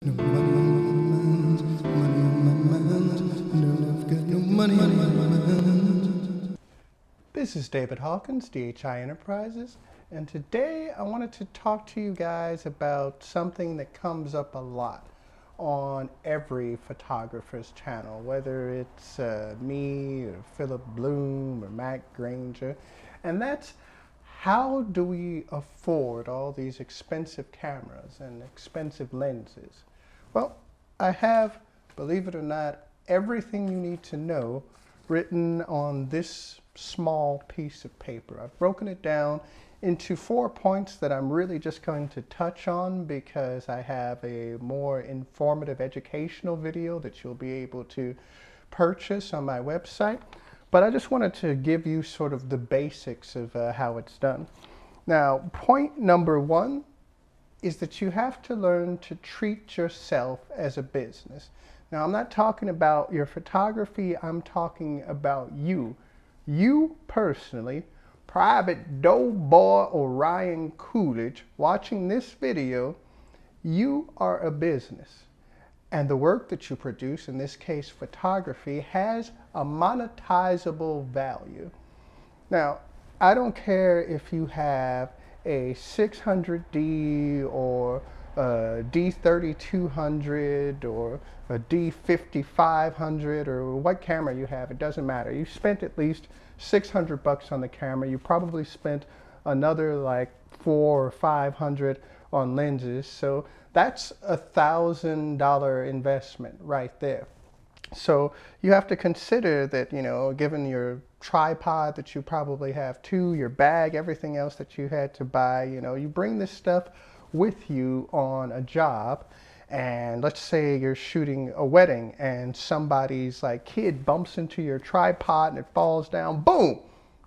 No money on my mind, money on my mind. No, I've got no money on my mind. This is David Hawkins, DHI Enterprises, and today I wanted to talk to you guys about something that comes up a lot on every photographer's channel, whether it's me or Philip Bloom or Matt Granger, and that's how do we afford all these expensive cameras and expensive lenses? Well, I have, believe it or not, everything you need to know written on this small piece of paper. I've broken it down into 4 points that I'm really just going to touch on because I have a more informative educational video that you'll be able to purchase on my website. But I just wanted to give you sort of the basics of how it's done. Now, point number one is that you have to learn to treat yourself as a business. Now, I'm not talking about your photography, I'm talking about you. You personally, Private Doughboy Orion Coolidge, watching this video, you are a business. And the work that you produce, in this case photography, has a monetizable value. Now, I don't care if you have a 600D or a D3200 or a D5500 or what camera you have, it doesn't matter. You spent at least $600 on the camera. You probably spent another like 400 or 500 on lenses. So that's $1,000 investment right there. So you have to consider that, you know, given your tripod that you probably have too, your bag, everything else that you had to buy, you know, you bring this stuff with you on a job. And let's say you're shooting a wedding and somebody's like kid bumps into your tripod and it falls down, boom,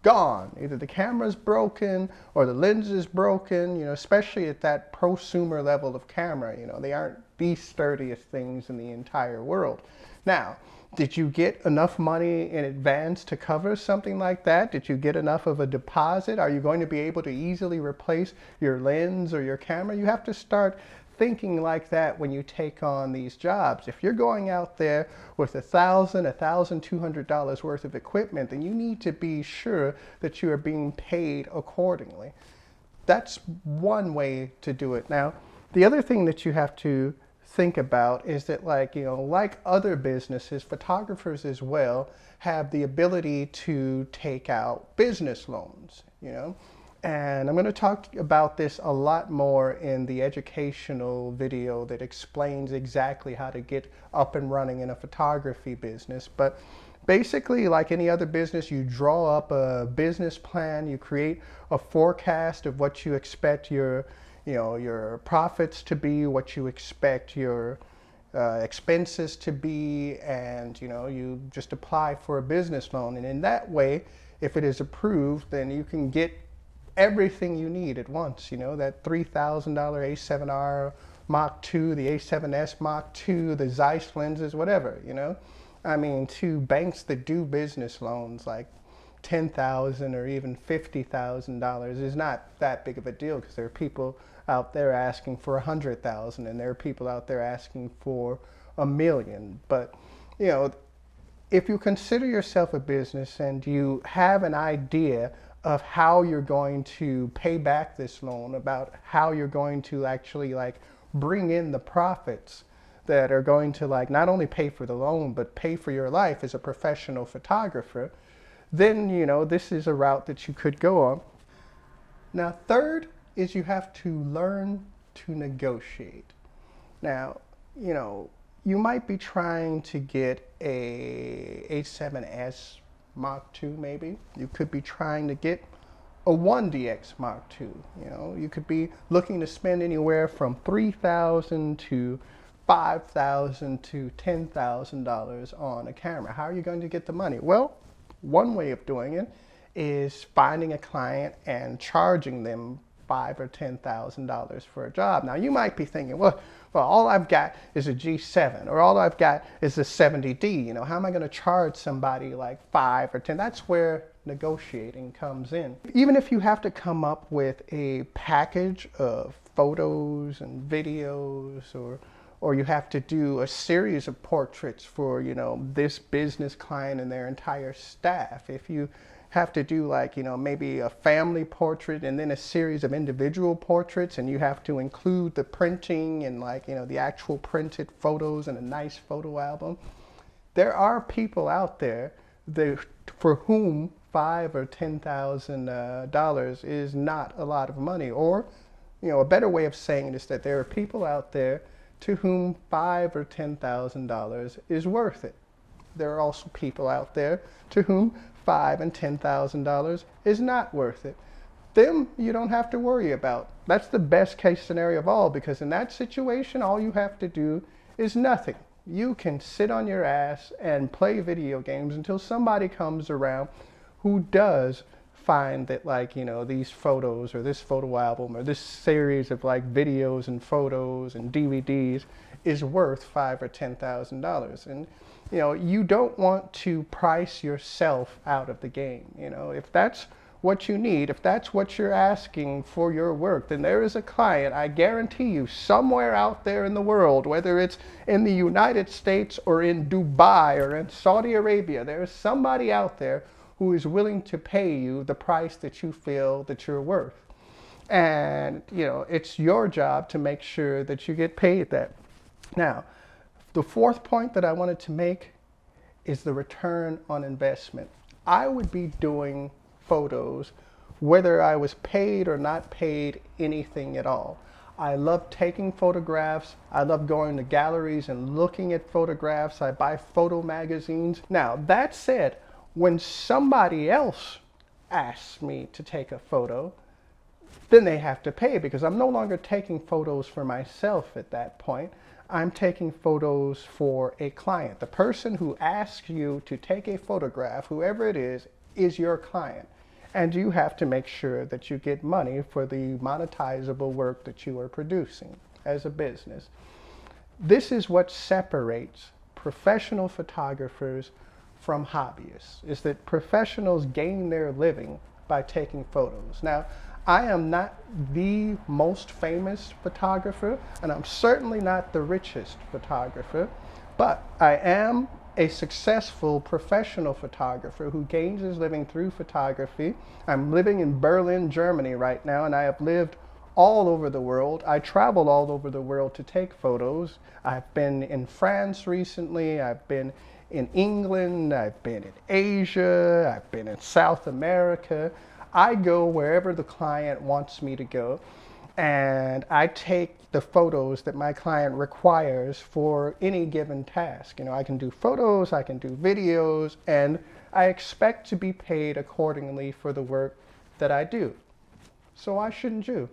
gone. Either the camera's broken or the lens is broken, you know, especially at that prosumer level of camera, you know, they aren't the sturdiest things in the entire world. Now, did you get enough money in advance to cover something like that? Did you get enough of a deposit? Are you going to be able to easily replace your lens or your camera? You have to start thinking like that when you take on these jobs. If you're going out there with $1,000, $1,200 worth of equipment, then you need to be sure that you are being paid accordingly. That's one way to do it. Now, the other thing that you have to think about is that, like, you know, like other businesses, photographers as well have the ability to take out business loans, you know. And I'm going to talk about this a lot more in the educational video that explains exactly how to get up and running in a photography business. But basically, like any other business, you draw up a business plan, you create a forecast of what you expect your, you know, your profits to be, what you expect your expenses to be, and, you know, you just apply for a business loan. And in that way, if it is approved, then you can get everything you need at once, you know, that $3,000 A7R Mark II, the A7S Mark II, the Zeiss lenses, whatever, you know. I mean, to banks that do business loans, like $10,000 or even $50,000 is not that big of a deal because there are people out there asking for $100,000 and there are people out there asking for $1 million. But, you know, if you consider yourself a business and you have an idea of how you're going to pay back this loan, about how you're going to actually like bring in the profits that are going to like not only pay for the loan but pay for your life as a professional photographer, then, you know, this is a route that you could go on. Now, third is you have to learn to negotiate. Now, you know, you might be trying to get a A7S Mark II maybe. You could be trying to get a 1DX Mark II. You know, you could be looking to spend anywhere from $3,000 to $5,000 to $10,000 on a camera. How are you going to get the money? Well, one way of doing it is finding a client and charging them $5,000 or $10,000 for a job. Now, you might be thinking, well, all I've got is a G7 or all I've got is a 70D. You know, how am I going to charge somebody like 5 or 10? That's where negotiating comes in. Even if you have to come up with a package of photos and videos or or you have to do a series of portraits for, this business client and their entire staff. If you have to do like, maybe a family portrait and then a series of individual portraits, and you have to include the printing and like, the actual printed photos in a nice photo album. There are people out there for whom $5,000 or $10,000 is not a lot of money. Or, a better way of saying it is that there are people out there to whom $5,000 or $10,000 is worth it. There are also people out there to whom $5,000 and $10,000 is not worth it. Them you don't have to worry about. That's the best case scenario of all, because in that situation, all you have to do is nothing. You can sit on your ass and play video games until somebody comes around who does find that, like, these photos or this photo album or this series of like videos and photos and DVDs is worth $5,000 or $10,000. And you don't want to price yourself out of the game. If that's what you need, if that's what you're asking for your work, then there is a client, I guarantee you, somewhere out there in the world, whether it's in the United States or in Dubai or in Saudi Arabia, there is somebody out there who is willing to pay you the price that you feel that you're worth. And, it's your job to make sure that you get paid that. Now, the fourth point that I wanted to make is the return on investment. I would be doing photos whether I was paid or not paid anything at all. I love taking photographs. I love going to galleries and looking at photographs. I buy photo magazines. Now, that said, when somebody else asks me to take a photo, then they have to pay, because I'm no longer taking photos for myself at that point. I'm taking photos for a client. The person who asks you to take a photograph, whoever it is your client. And you have to make sure that you get money for the monetizable work that you are producing as a business. This is what separates professional photographers from hobbyists, is that professionals gain their living by taking photos. Now, I am not the most famous photographer, and I'm certainly not the richest photographer, but I am a successful professional photographer who gains his living through photography. I'm living in Berlin, Germany right now, and I have lived all over the world. I travel all over the world to take photos. I've been in France recently. I've been in England. I've been in Asia. I've been in South America. I go wherever the client wants me to go, and I take the photos that my client requires for any given task. I can do photos, I can do videos, and I expect to be paid accordingly for the work that I do. So why shouldn't you?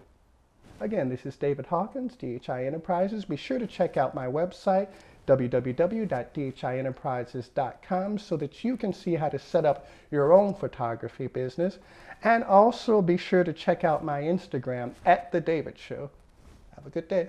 Again, this is David Hawkins, DHI Enterprises. Be sure to check out my website, www.dhienterprises.com, so that you can see how to set up your own photography business. And also be sure to check out my Instagram, @TheDavidShow. Have a good day.